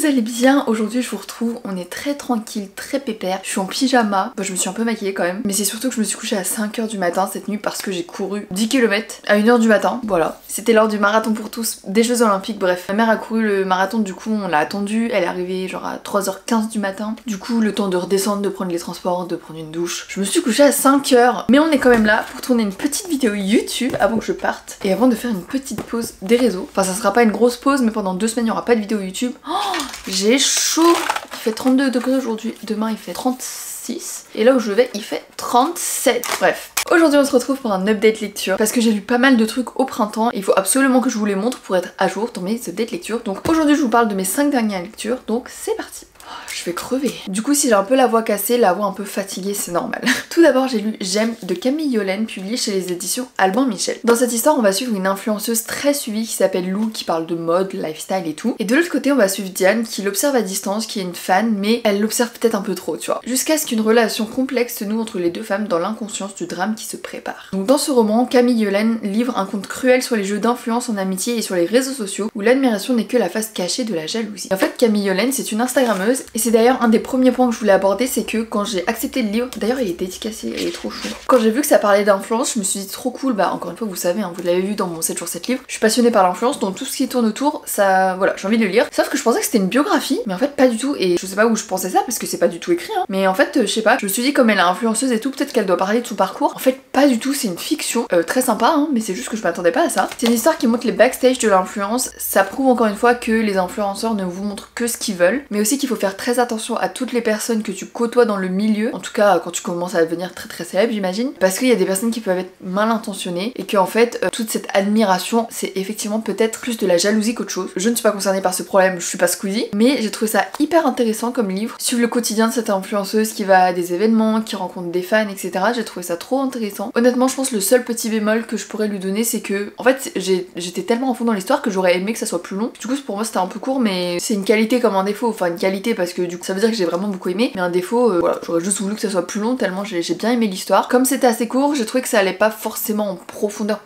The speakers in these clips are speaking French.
vous allez bien? Aujourd'hui je vous retrouve, on est très tranquille, très pépère. Je suis en pyjama, je me suis un peu maquillée quand même. Mais c'est surtout que je me suis couchée à 5h du matin cette nuit parce que j'ai couru 10 km à 1h du matin. Voilà. C'était lors du marathon pour tous des Jeux Olympiques, bref. Ma mère a couru le marathon, du coup on l'a attendue. Elle est arrivée genre à 3h15 du matin. Du coup le temps de redescendre, de prendre les transports, de prendre une douche. Je me suis couchée à 5h. Mais on est quand même là pour tourner une petite vidéo YouTube avant que je parte. Et avant de faire une petite pause des réseaux. Enfin ça sera pas une grosse pause mais pendant 2 semaines il n'y aura pas de vidéo YouTube. Oh, j'ai chaud. Il fait 32 degrés aujourd'hui. Demain il fait 36. Et là où je vais il fait 37. Bref. Aujourd'hui on se retrouve pour un update lecture parce que j'ai lu pas mal de trucs au printemps. Il faut absolument que je vous les montre pour être à jour dans mes updates lecture. Donc aujourd'hui je vous parle de mes 5 dernières lectures. Donc c'est parti. Je vais crever. Du coup si j'ai un peu la voix cassée, la voix un peu fatiguée, c'est normal. Tout d'abord j'ai lu J'aime de Camille Yolaine, publié chez les éditions Albin Michel. Dans cette histoire on va suivre une influenceuse très suivie qui s'appelle Lou, qui parle de mode, lifestyle et tout. Et de l'autre côté on va suivre Diane qui l'observe à distance, qui est une fan, mais elle l'observe peut-être un peu trop, tu vois. Jusqu'à ce qu'une relation complexe se noue entre les deux femmes dans l'inconscience du drame qui se prépare. Donc dans ce roman, Camille Yolaine livre un conte cruel sur les jeux d'influence en amitié et sur les réseaux sociaux, où l'admiration n'est que la face cachée de la jalousie. En fait Camille Yolaine c'est une instagrammeuse, et c'est d'ailleurs un des premiers points que je voulais aborder, c'est que quand j'ai accepté le livre, d'ailleurs il est dédicacé, il est trop chou. Quand j'ai vu que ça parlait d'influence, je me suis dit trop cool, bah encore une fois vous savez, hein, vous l'avez vu dans mon 7 jours 7 livres, je suis passionnée par l'influence, donc tout ce qui tourne autour, ça, voilà, j'ai envie de le lire. Sauf que je pensais que c'était une biographie, mais en fait pas du tout, et je sais pas où je pensais ça, parce que c'est pas du tout écrit, hein. Mais en fait, je sais pas, je me suis dit comme elle est influenceuse et tout, peut-être qu'elle doit parler de son parcours. En fait pas du tout, c'est une fiction, très sympa, hein, mais c'est juste que je m'attendais pas à ça. C'est une histoire qui montre les backstage de l'influence, ça prouve encore une fois que les influenceurs ne vous montrent que ce qu'ils veulent, mais aussi qu'il faut faire très attention à toutes les personnes que tu côtoies dans le milieu, en tout cas quand tu commences à devenir très célèbre j'imagine, parce qu'il y a des personnes qui peuvent être mal intentionnées et que en fait toute cette admiration c'est effectivement peut-être plus de la jalousie qu'autre chose. Je ne suis pas concernée par ce problème, je suis pas Squeezie, mais j'ai trouvé ça hyper intéressant comme livre, suivre le quotidien de cette influenceuse qui va à des événements, qui rencontre des fans, etc. J'ai trouvé ça trop intéressant. Honnêtement je pense que le seul petit bémol que je pourrais lui donner c'est que en fait j'étais tellement à fond dans l'histoire que j'aurais aimé que ça soit plus long. Du coup pour moi c'était un peu court, mais c'est une qualité comme un défaut, enfin une qualité parce que du coup ça veut dire que j'ai vraiment beaucoup aimé, mais un défaut, voilà, j'aurais juste voulu que ça soit plus long tellement j'ai bien aimé l'histoire. Comme c'était assez court, j'ai trouvé que ça allait pas forcément en profondeur,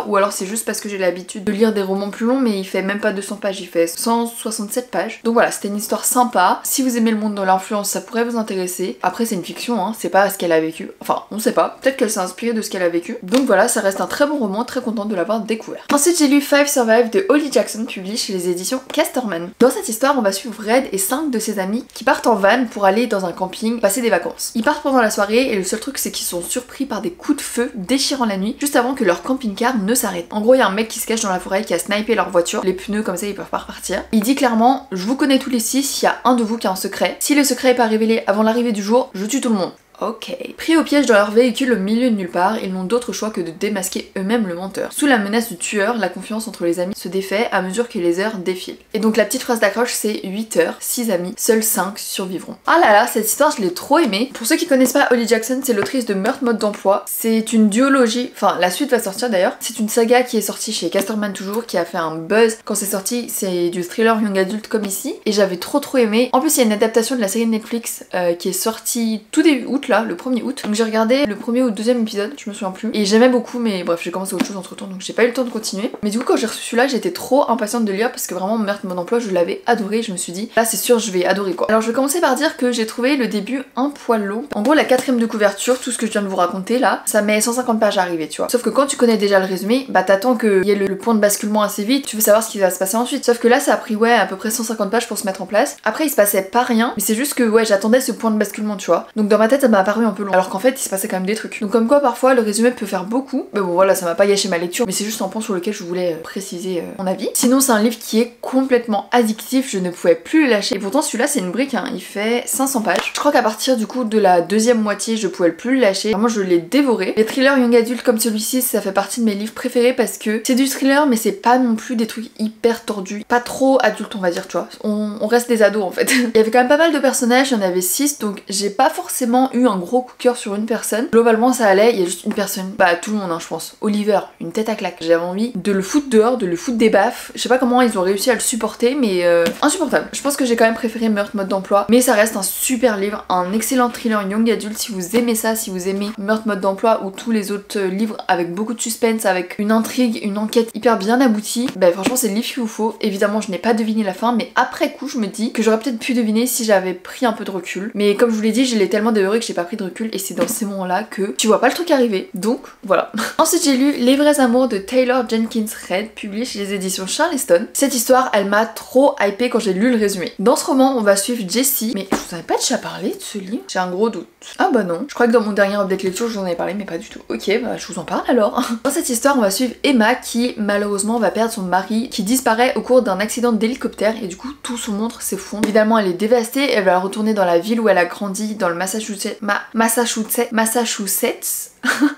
ou alors c'est juste parce que j'ai l'habitude de lire des romans plus longs, mais il fait même pas 200 pages, il fait 167 pages. Donc voilà, c'était une histoire sympa. Si vous aimez le monde de l'influence, ça pourrait vous intéresser. Après c'est une fiction, hein, c'est pas ce qu'elle a vécu. Enfin, on sait pas, peut-être qu'elle s'est inspirée de ce qu'elle a vécu. Donc voilà, ça reste un très bon roman, très contente de l'avoir découvert. Ensuite j'ai lu Five Survive de Holly Jackson, publié chez les éditions Casterman. Dans cette histoire, on va suivre Red et 5 de ses amis qui partent en van pour aller dans un camping, passer des vacances. Ils partent pendant la soirée et le seul truc c'est qu'ils sont surpris par des coups de feu déchirant la nuit juste avant que leur camping-car ne s'arrête. En gros il y a un mec qui se cache dans la forêt qui a snipé leur voiture, les pneus comme ça ils peuvent pas repartir. Il dit clairement je vous connais tous les 6, il y a un de vous qui a un secret. Si le secret est pas révélé avant l'arrivée du jour, je tue tout le monde. Ok. Pris au piège dans leur véhicule au milieu de nulle part, ils n'ont d'autre choix que de démasquer eux-mêmes le menteur. Sous la menace du tueur, la confiance entre les amis se défait à mesure que les heures défilent. Et donc la petite phrase d'accroche c'est 8 heures, 6 amis, seuls 5 survivront. Ah là là, cette histoire je l'ai trop aimée. Pour ceux qui connaissent pas Holly Jackson, c'est l'autrice de Meurtre mode d'emploi. C'est une duologie, enfin la suite va sortir d'ailleurs. C'est une saga qui est sortie chez Casterman toujours, qui a fait un buzz quand c'est sorti. C'est du thriller young adulte comme ici. Et j'avais trop aimé. En plus il y a une adaptation de la série de Netflix qui est sortie tout début août là, le 1er août. Donc j'ai regardé le premier ou le deuxième épisode, je me souviens plus. Et j'aimais beaucoup, mais bref, j'ai commencé autre chose entre temps, donc j'ai pas eu le temps de continuer. Mais du coup, quand j'ai reçu celui-là, j'étais trop impatiente de le lire parce que vraiment, Meurtre mode d'emploi, je l'avais adoré. Je me suis dit, là c'est sûr, je vais adorer quoi. Alors je vais commencer par dire que j'ai trouvé le début un poil long. En gros, la 4ème de couverture, tout ce que je viens de vous raconter là, ça met 150 pages à arriver, tu vois. Sauf que quand tu connais déjà le résumé, bah t'attends qu'il y ait le point de basculement assez vite, tu veux savoir ce qui va se passer ensuite. Sauf que là, ça a pris ouais, à peu près 150 pages pour se mettre en place. Après, il se passait pas rien, mais c'est juste que ouais, j'attendais ce point de basculement, tu vois. Donc dans ma tête, ça m'a apparu un peu long. Alors qu'en fait, il se passait quand même des trucs. Donc comme quoi parfois le résumé peut faire beaucoup. Mais bon voilà, ça m'a pas gâché ma lecture, mais c'est juste un point sur lequel je voulais préciser mon avis. Sinon c'est un livre qui est complètement addictif, je ne pouvais plus le lâcher. Et pourtant celui-là c'est une brique, hein. Il fait 500 pages. Je crois qu'à partir du coup de la deuxième moitié je pouvais plus le lâcher. Vraiment je l'ai dévoré. Les thrillers young adultes comme celui-ci ça fait partie de mes livres préférés parce que c'est du thriller mais c'est pas non plus des trucs hyper tordus. Pas trop adultes on va dire, tu vois. On reste des ados en fait. Il y avait quand même pas mal de personnages, il y en avait 6 donc j'ai pas forcément eu eu un gros coup de cœur sur une personne. Globalement ça allait, il y a juste une personne, bah tout le monde hein, je pense. Oliver, une tête à claque. J'avais envie de le foutre dehors, de le foutre des baffes. Je sais pas comment ils ont réussi à le supporter, mais insupportable. Je pense que j'ai quand même préféré Meurtre mode d'emploi, mais ça reste un super livre, un excellent thriller young adulte. Si vous aimez ça, si vous aimez Meurtre mode d'emploi ou tous les autres livres avec beaucoup de suspense, avec une intrigue, une enquête hyper bien aboutie, bah franchement c'est le livre qu'il vous faut. Évidemment je n'ai pas deviné la fin, mais après coup je me dis que j'aurais peut-être pu deviner si j'avais pris un peu de recul. Mais comme je vous l'ai dit, je l'ai tellement dévoré que j'ai pas pris de recul, et c'est dans ces moments là que tu vois pas le truc arriver. Donc voilà. Ensuite j'ai lu Les vrais amours de Taylor Jenkins Reid, publié chez les éditions Charleston. Cette histoire elle m'a trop hypée quand j'ai lu le résumé. Dans ce roman on va suivre Jessie, mais je vous en ai pas déjà parlé de ce livre? J'ai un gros doute. Ah bah non, je crois que dans mon dernier update lecture je vous en ai parlé mais pas du tout. Ok, bah je vous en parle alors. Dans cette histoire on va suivre Emma qui malheureusement va perdre son mari qui disparaît au cours d'un accident d'hélicoptère, et du coup tout son monde s'effondre. Évidemment elle est dévastée, elle va retourner dans la ville où elle a grandi, dans le Massachusetts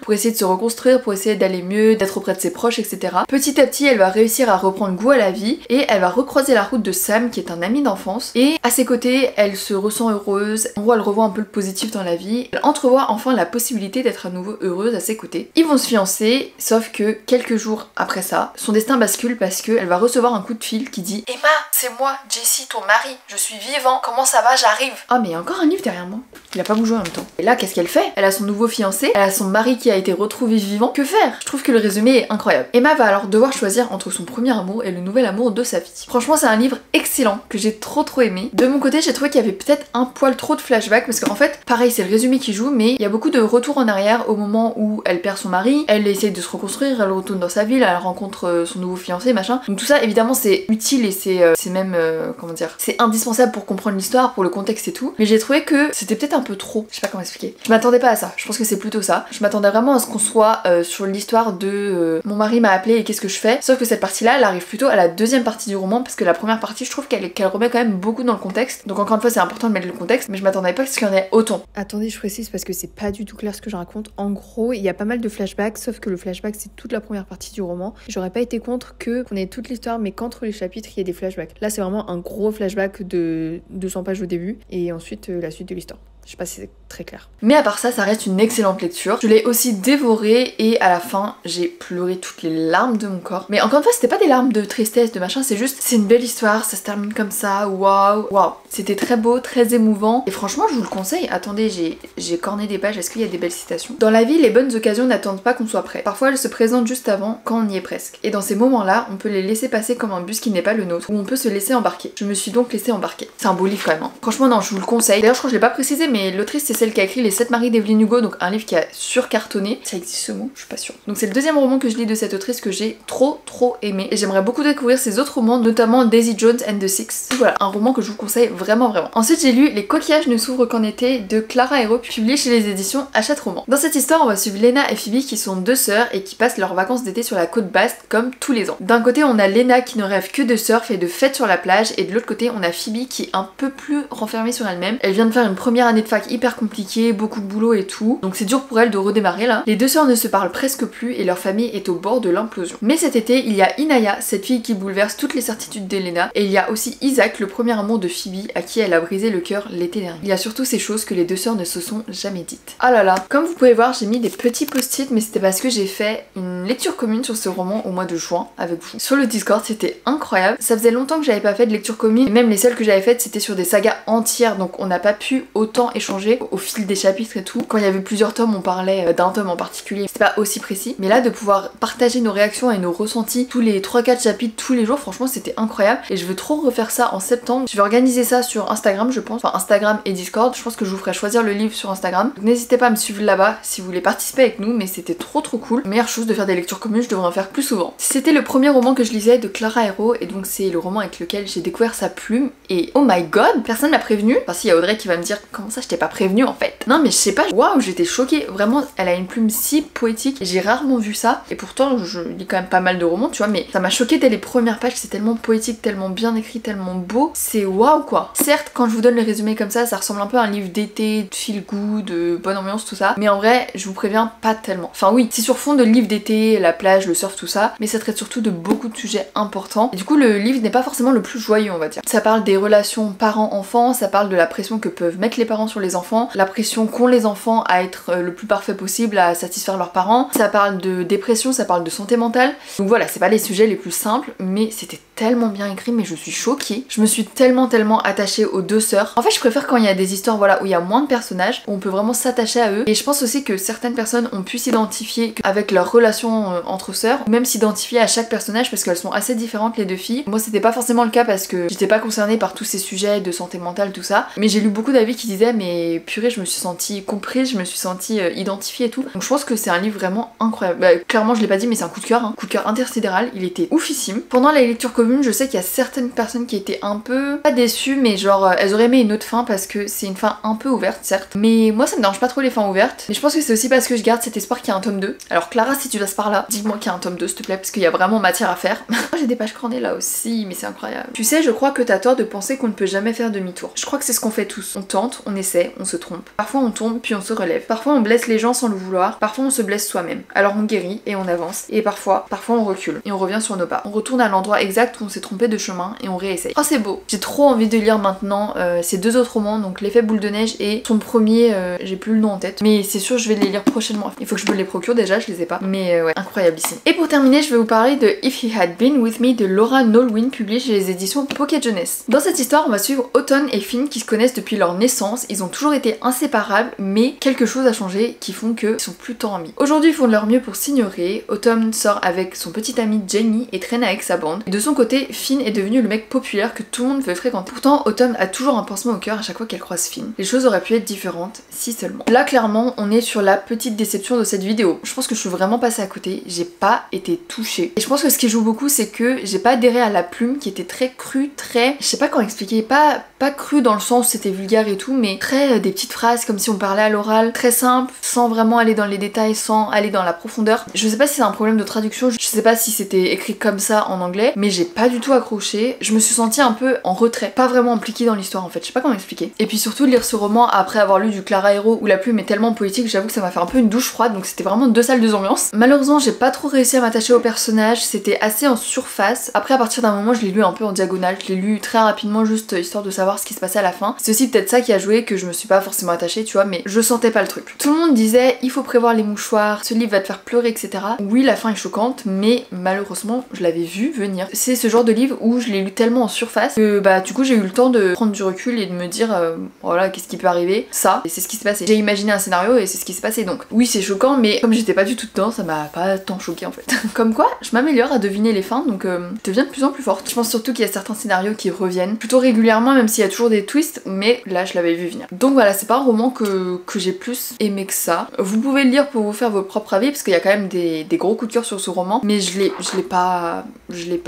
pour essayer de se reconstruire, pour essayer d'aller mieux, d'être auprès de ses proches, etc. Petit à petit, elle va réussir à reprendre goût à la vie et elle va recroiser la route de Sam, qui est un ami d'enfance. Et à ses côtés, elle se ressent heureuse. En gros, elle revoit un peu le positif dans la vie. Elle entrevoit enfin la possibilité d'être à nouveau heureuse à ses côtés. Ils vont se fiancer, sauf que quelques jours après ça, son destin bascule parce qu'elle va recevoir un coup de fil qui dit Emma, c'est moi, Jessie, ton mari. Je suis vivant. Comment ça va? J'arrive. Ah, mais il y a encore un livre derrière moi. Il a pas bougé en même temps. Et là, qu'est-ce qu'elle fait? Elle a son nouveau fiancé, elle a son mari qui a été retrouvé vivant. Que faire? Je trouve que le résumé est incroyable. Emma va alors devoir choisir entre son premier amour et le nouvel amour de sa vie. Franchement c'est un livre excellent que j'ai trop aimé. De mon côté j'ai trouvé qu'il y avait peut-être un poil trop de flashbacks parce qu'en fait pareil c'est le résumé qui joue, mais il y a beaucoup de retours en arrière au moment où elle perd son mari, elle essaye de se reconstruire, elle retourne dans sa ville, elle rencontre son nouveau fiancé machin. Donc tout ça évidemment c'est utile et c'est même comment dire, c'est indispensable pour comprendre l'histoire, pour le contexte et tout, mais j'ai trouvé que c'était peut-être un peu trop, je sais pas comment expliquer. Je m'attendais pas à ça, je pense que c'est plutôt ça. Je m'attendais vraiment à ce qu'on soit sur l'histoire de mon mari m'a appelé et qu'est-ce que je fais, sauf que cette partie là elle arrive plutôt à la deuxième partie du roman parce que la première partie je trouve qu'elle remet quand même beaucoup dans le contexte, donc encore une fois c'est important de mettre le contexte, mais je m'attendais pas à ce qu'il y en ait autant. Attendez, je précise parce que c'est pas du tout clair ce que je raconte. En gros il y a pas mal de flashbacks, sauf que le flashback c'est toute la première partie du roman. J'aurais pas été contre qu'on ait toute l'histoire mais qu'entre les chapitres il y ait des flashbacks. Là c'est vraiment un gros flashback de 200 pages au début et ensuite la suite de l'histoire. Je sais pas si c'est très clair. Mais à part ça, ça reste une excellente lecture. Je l'ai aussi dévorée et à la fin, j'ai pleuré toutes les larmes de mon corps. Mais encore une fois, c'était pas des larmes de tristesse, de machin, c'est juste, c'est une belle histoire, ça se termine comme ça, waouh, waouh. C'était très beau, très émouvant. Et franchement, je vous le conseille. Attendez, j'ai corné des pages, est-ce qu'il y a des belles citations? Dans la vie, les bonnes occasions n'attendent pas qu'on soit prêt. Parfois, elles se présentent juste avant, quand on y est presque. Et dans ces moments-là, on peut les laisser passer comme un bus qui n'est pas le nôtre, ou on peut se laisser embarquer. Je me suis donc laissée embarquer. C'est un beau livre quand même. Hein. Franchement, non, je vous le conseille. D'ailleurs, je crois que je l'ai pas précisé, mais l'autrice c'est celle qui a écrit Les 7 maris d'Evelyn Hugo, donc un livre qui a surcartonné. Ça existe ce mot? Je suis pas sûre. Donc c'est le deuxième roman que je lis de cette autrice que j'ai trop aimé. Et j'aimerais beaucoup découvrir ses autres romans, notamment Daisy Jones and the Six. Voilà, un roman que je vous conseille vraiment. Ensuite j'ai lu Les coquillages ne s'ouvrent qu'en été de Clara Hero, publié chez les éditions Hachette Roman. Dans cette histoire on va suivre Lena et Phoebe qui sont deux sœurs et qui passent leurs vacances d'été sur la côte basse comme tous les ans. D'un côté on a Lena qui ne rêve que de surf et de fêtes sur la plage, et de l'autre côté on a Phoebe qui est un peu plus renfermée sur elle-même. Elle vient de faire une première année de fac hyper compliquée, beaucoup de boulot et tout, donc c'est dur pour elle de redémarrer là. Les deux sœurs ne se parlent presque plus et leur famille est au bord de l'implosion. Mais cet été il y a Inaya, cette fille qui bouleverse toutes les certitudes d'Elena, et il y a aussi Isaac, le premier amour de Phoebe à qui elle a brisé le cœur l'été dernier. Il y a surtout ces choses que les deux sœurs ne se sont jamais dites. Ah là là, comme vous pouvez voir j'ai mis des petits post-it, mais c'était parce que j'ai fait une lecture commune sur ce roman au mois de juin avec vous sur le Discord, c'était incroyable. Ça faisait longtemps que j'avais pas fait de lecture commune, et même les seules que j'avais faites c'était sur des sagas entières, donc on n'a pas pu autant échanger au fil des chapitres et tout. Quand il y avait plusieurs tomes on parlait d'un tome en particulier, c'était pas aussi précis, mais là de pouvoir partager nos réactions et nos ressentis tous les 3-4 chapitres tous les jours, franchement c'était incroyable, et je veux trop refaire ça en septembre. Je vais organiser ça sur Instagram je pense, enfin Instagram et Discord. Je pense que je vous ferai choisir le livre sur Instagram, donc n'hésitez pas à me suivre là-bas si vous voulez participer avec nous, mais c'était trop cool. Meilleure chose de faire des lectures communes, je devrais en faire plus souvent. C'était le premier roman que je lisais de Clara Hero, et donc c'est le roman avec lequel j'ai découvert sa plume, et oh my god, personne m'a prévenu. Enfin si, il y a Audrey qui va me dire comment ça je t'ai pas prévenu en fait. Non mais je sais pas, waouh, j'étais choquée, vraiment elle a une plume si poétique, j'ai rarement vu ça, et pourtant je lis quand même pas mal de romans tu vois, mais ça m'a choquée dès les premières pages, c'est tellement poétique, tellement bien écrit, tellement beau, c'est waouh quoi. Certes quand je vous donne le résumé comme ça ressemble un peu à un livre d'été, de feel good, de bonne ambiance tout ça, mais en vrai je vous préviens pas tellement. Enfin oui, c'est sur fond de livre d'été, la plage, le surf tout ça, mais ça traite surtout de beaucoup de sujets importants, et du coup le livre n'est pas forcément le plus joyeux on va dire. Ça parle des relations parents-enfants, ça parle de la pression que peuvent mettre les parents sur les enfants, la pression qu'ont les enfants à être le plus parfait possible, à satisfaire leurs parents. Ça parle de dépression, ça parle de santé mentale. Donc voilà, c'est pas les sujets les plus simples, mais c'était tellement bien écrit, mais je suis choquée. Je me suis tellement attachée aux deux sœurs. En fait, je préfère quand il y a des histoires voilà, où il y a moins de personnages, où on peut vraiment s'attacher à eux. Et je pense aussi que certaines personnes ont pu s'identifier avec leur relation entre sœurs, ou même s'identifier à chaque personnage parce qu'elles sont assez différentes les deux filles. Moi, c'était pas forcément le cas parce que j'étais pas concernée par tous ces sujets de santé mentale, tout ça. Mais j'ai lu beaucoup d'avis qui disaient mais purée, je me suis sentie comprise, je me suis sentie identifiée et tout. Donc je pense que c'est un livre vraiment incroyable. Bah, clairement, je l'ai pas dit, mais c'est un coup de cœur, hein. Coup de cœur intersidéral. Il était oufissime. Pendant la lecture commune, je sais qu'il y a certaines personnes qui étaient un peu pas déçues, mais genre elles auraient aimé une autre fin parce que c'est une fin un peu ouverte, certes. Mais moi, ça me dérange pas trop les fins ouvertes. Mais je pense que c'est aussi parce que je garde cet espoir qu'il y a un tome 2. Alors Clara, si tu passes par là, dis-moi qu'il y a un tome 2 s'il te plaît, parce qu'il y a vraiment matière à faire. J'ai des pages cornées là aussi, mais c'est incroyable. Tu sais, je crois que t'as tort de penser qu'on ne peut jamais faire demi-tour. Je crois que c'est ce qu'on fait tous. On tente, on essaie, on se trompe. Parfois on tombe, puis on se relève. Parfois on blesse les gens sans le vouloir. Parfois on se blesse soi-même. Alors on guérit et on avance. Et parfois on recule et on revient sur nos pas. On retourne à l'endroit exact où on s'est trompé de chemin et on réessaye. Oh c'est beau. J'ai trop envie de lire maintenant ces deux autres romans, donc L'effet boule de neige et son premier, j'ai plus le nom en tête. Mais c'est sûr je vais les lire prochainement. Il faut que je me les procure déjà, je les ai pas. Mais ouais, incroyable ici. Et pour terminer, je vais vous parler de If He Had Been With Me de Laura Nolwyn, publié chez les éditions Pocket Jeunesse. Dans cette histoire, on va suivre Autumn et Finn qui se connaissent depuis leur naissance. Ils ont toujours été inséparables, mais quelque chose a changé qui font qu'ils sont plus tant amis. Aujourd'hui, ils font de leur mieux pour s'ignorer. Autumn sort avec son petit ami Jenny et traîne avec sa bande. Et de son côté, Finn est devenu le mec populaire que tout le monde veut fréquenter. Pourtant, Autumn a toujours un pansement au cœur à chaque fois qu'elle croise Finn. Les choses auraient pu être différentes, si seulement. Là, clairement, on est sur la petite déception de cette vidéo. Je pense que je suis vraiment passée à côté. J'ai pas été touchée. Et je pense que ce qui joue beaucoup, c'est que j'ai pas adhéré à la plume qui était très crue, très... Je sais pas comment expliquer. Pas crue dans le sens où c'était vulgaire et tout, mais très des petites phrases comme si on parlait à l'oral, très simple, sans vraiment aller dans les détails, sans aller dans la profondeur. Je sais pas si c'est un problème de traduction, je sais pas si c'était écrit comme ça en anglais, mais j'ai pas du tout accroché. Je me suis sentie un peu en retrait, pas vraiment impliquée dans l'histoire en fait, je sais pas comment expliquer. Et puis surtout lire ce roman après avoir lu du Clara Hero où la plume est tellement poétique, j'avoue que ça m'a fait un peu une douche froide, donc c'était vraiment deux salles, deux ambiances. Malheureusement, j'ai pas trop réussi à m'attacher au personnage, c'était assez en surface. Après, à partir d'un moment, je l'ai lu un peu en diagonale, je l'ai lu très rapidement juste histoire de savoir ce qui se passait à la fin. C'est aussi peut-être ça qui a joué que je me suis pas forcément attachée, tu vois, mais je sentais pas le truc. Tout le monde disait il faut prévoir les mouchoirs, ce livre va te faire pleurer, etc. Oui, la fin est choquante, mais malheureusement, je l'avais vu venir. C'est ce genre de livre où je l'ai lu tellement en surface que bah du coup j'ai eu le temps de prendre du recul et de me dire voilà, qu'est-ce qui peut arriver, ça, et c'est ce qui s'est passé. J'ai imaginé un scénario et c'est ce qui s'est passé, donc oui c'est choquant, mais comme j'étais pas du tout dedans, ça m'a pas tant choqué en fait. Comme quoi, je m'améliore à deviner les fins, donc je deviens de plus en plus forte. Je pense surtout qu'il y a certains scénarios qui reviennent plutôt régulièrement, même s'il y a toujours des twists, mais là je l'avais vu venir. Donc voilà, c'est pas un roman que j'ai plus aimé que ça. Vous pouvez le lire pour vous faire vos propres avis, parce qu'il y a quand même des gros coups de cœur sur ce roman, mais je l'ai pas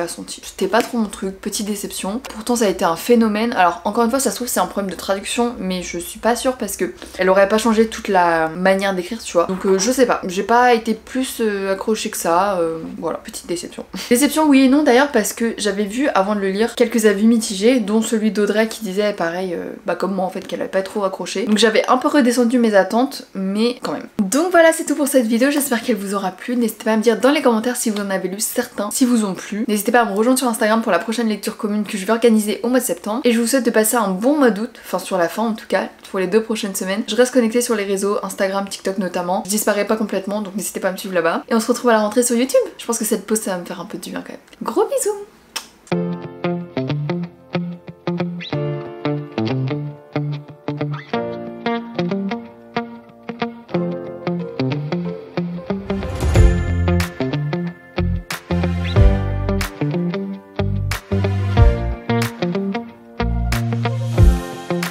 senti. C'était pas trop mon truc, petite déception. Pourtant ça a été un phénomène. Alors encore une fois, ça se trouve c'est un problème de traduction, mais je suis pas sûre parce que elle aurait pas changé toute la manière d'écrire, tu vois. Donc je sais pas, j'ai pas été plus accrochée que ça, voilà, petite déception. Déception oui et non d'ailleurs, parce que j'avais vu avant de le lire quelques avis mitigés, dont celui d'Audrey qui disait pareil, bah comme moi en fait, qu'elle avait pas trop accroché. Donc j'avais un peu redescendu mes attentes, mais quand même. Donc voilà, c'est tout pour cette vidéo, j'espère qu'elle vous aura plu. N'hésitez pas à me dire dans les commentaires si vous en avez lu certains, si vous ont plu. N'hésitez pas à me rejoindre sur Instagram pour la prochaine lecture commune que je vais organiser au mois de septembre. Et je vous souhaite de passer un bon mois d'août, enfin sur la fin en tout cas, pour les 2 prochaines semaines. Je reste connectée sur les réseaux, Instagram, TikTok notamment. Je disparais pas complètement, donc n'hésitez pas à me suivre là-bas. Et on se retrouve à la rentrée sur YouTube. Je pense que cette pause ça va me faire un peu du bien quand même. Gros bisous!